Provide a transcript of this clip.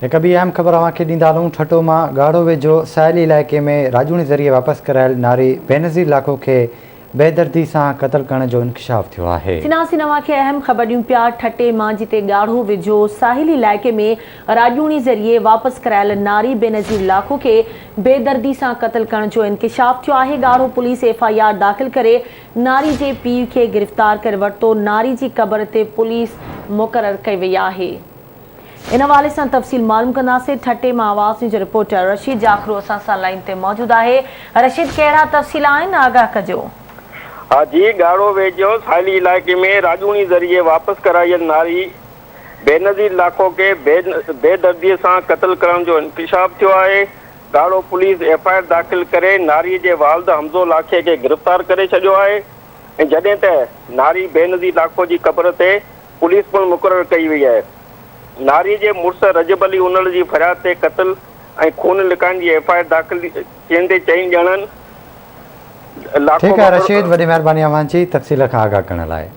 एक ॿी अहम ख़बर अव्हांखे ॾींदा हलूं। ठटो मां ॻाढ़ो वेझो साहिली इलाइक़े में राजूणी ज़रिए वापसि करायल नारी बेनज़ीर लाखो खे बेदर्दी सां क़त्ल करण जो इंकशाफ थियो आहे। के अहम ख़बर ॾियूं पिया। ठटे मां जिते ॻाढ़ो वेझो साहिली इलाइक़े में राजूणी ज़रिए वापसि करायल नारी बेनज़ीर लाखो खे बेदर्दी सां क़त्ल करण जो इंकशाफ थियो आहे। ॻाढ़ो पुलिस FIR दाख़िल करे नारी जे पीउ खे गिरफ़्तार करे वरितो। नारी जी क़बर ते पुलिस मुक़ररु कई वई आहे। इन हवाले से तफ़सील मालूम कंदासीं। ठटे मां आवाज़ न्यूज़ जो रिपोर्टर रशीद जाखरू असां सां लाइन ते मौजूद आहे। रशीद, कहिड़ा तफ़सील आहिनि, आगाह कजो। हाँ जी, ॻाढ़ो वेझो साहिली इलाइक़े में राजूणी ज़रिए वापसि करायल नारी बेनज़ीर लाखो के बेदर्दीअ सां क़त्ल करण जो इंकशाफ थियो आहे। ॻाढ़ो पुलिस FIR दाख़िल करे नारी जे वालिद हमज़ो लाखे के गिरफ़्तार करे छॾियो आहे। ऐं जॾहिं त नारी बेनज़ीर लाखो जी क़बर ते पुलिस पिणु मुक़ररु कई वई आहे। नारी जे मुड़ुस रजब अली उनल जी फरियाद ते क़त्ल ऐं खून लिकाइण जी FIR दाख़िल थियंदे 4 ॼणनि। ठीक है रशीद, वॾी महिरबानी अव्हांजी तफ़सील खां आगाह करण लाइ।